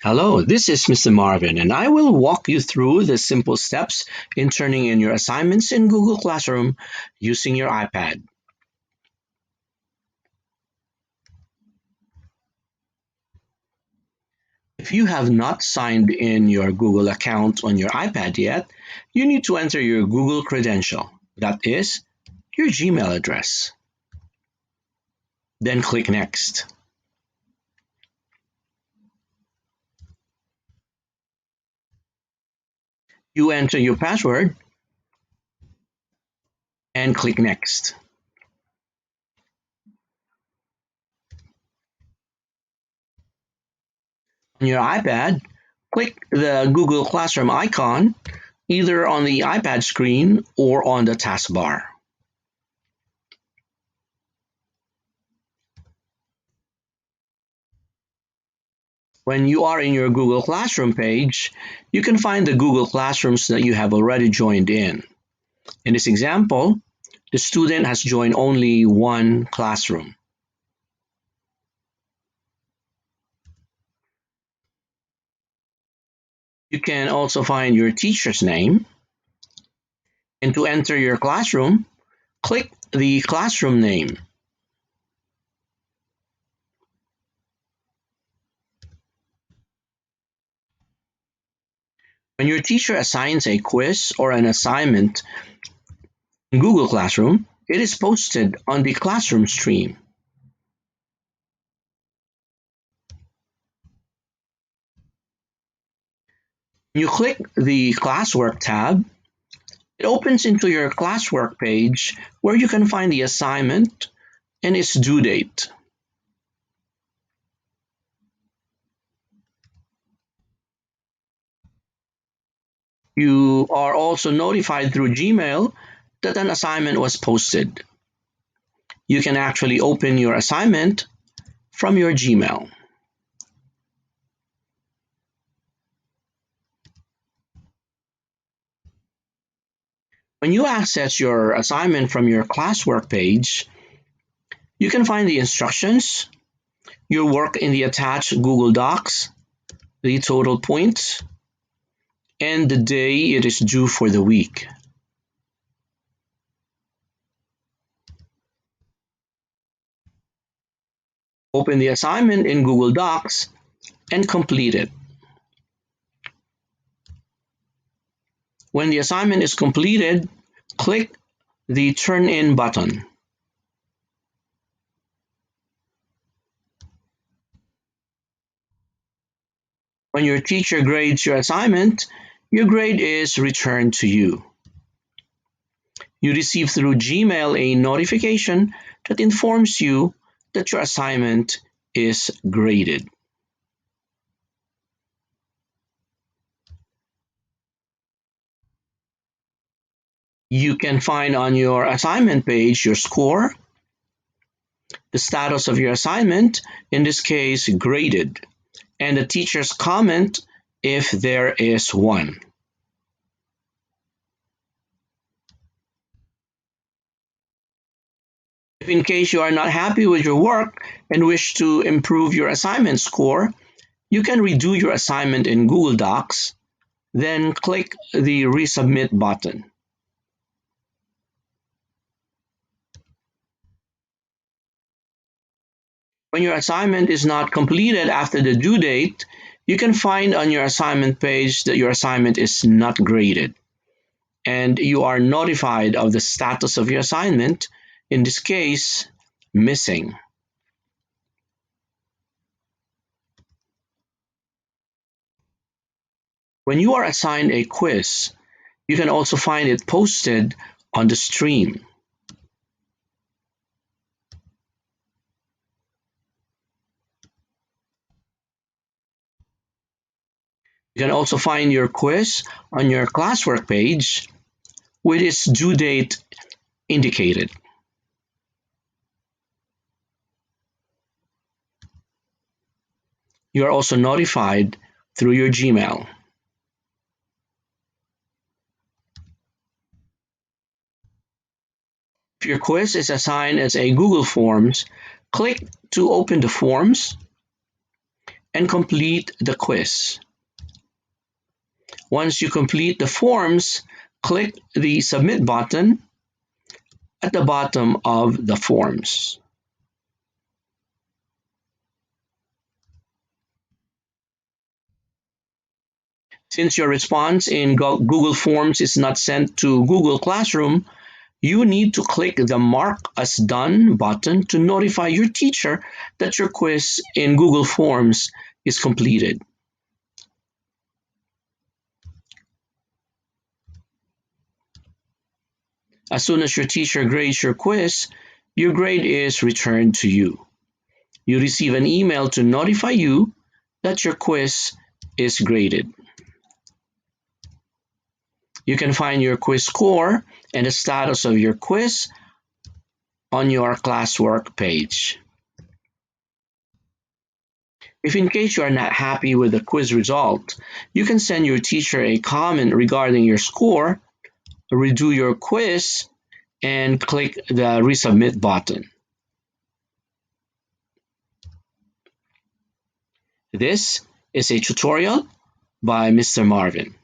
Hello, this is Mr. Marvin, and I will walk you through the simple steps in turning in your assignments in Google Classroom using your iPad. If you have not signed in your Google account on your iPad yet, you need to enter your Google credential, that is, your Gmail address. Then click Next. You enter your password and click Next. On your iPad, click the Google Classroom icon either on the iPad screen or on the taskbar. When you are in your Google Classroom page, you can find the Google Classrooms that you have already joined in. In this example, the student has joined only one classroom. You can also find your teacher's name, and to enter your classroom, click the classroom name. When your teacher assigns a quiz or an assignment in Google Classroom, it is posted on the classroom stream. When you click the classwork tab, it opens into your classwork page where you can find the assignment and its due date. You are also notified through Gmail that an assignment was posted. You can actually open your assignment from your Gmail. When you access your assignment from your classwork page, you can find the instructions, your work in the attached Google Docs, the total points, and the day it is due for the week. Open the assignment in Google Docs and complete it. When the assignment is completed, click the Turn In button. When your teacher grades your assignment, your grade is returned to you. You receive through Gmail a notification that informs you that your assignment is graded. You can find on your assignment page your score, the status of your assignment, in this case graded, and the teacher's comment if there is one. If in case you are not happy with your work and wish to improve your assignment score, you can redo your assignment in Google Docs, then click the Resubmit button. When your assignment is not completed after the due date, you can find on your assignment page that your assignment is not graded, and you are notified of the status of your assignment, in this case, missing. When you are assigned a quiz, you can also find it posted on the stream. You can also find your quiz on your classwork page with its due date indicated. You are also notified through your Gmail. If your quiz is assigned as a Google Forms, click to open the forms and complete the quiz. Once you complete the forms, click the Submit button at the bottom of the forms. Since your response in Google Forms is not sent to Google Classroom, you need to click the Mark as Done button to notify your teacher that your quiz in Google Forms is completed. As soon as your teacher grades your quiz, your grade is returned to you. You receive an email to notify you that your quiz is graded. You can find your quiz score and the status of your quiz on your classwork page. If in case you are not happy with the quiz result, you can send your teacher a comment regarding your score, redo your quiz, and click the Resubmit button. This is a tutorial by Mr. Marvin.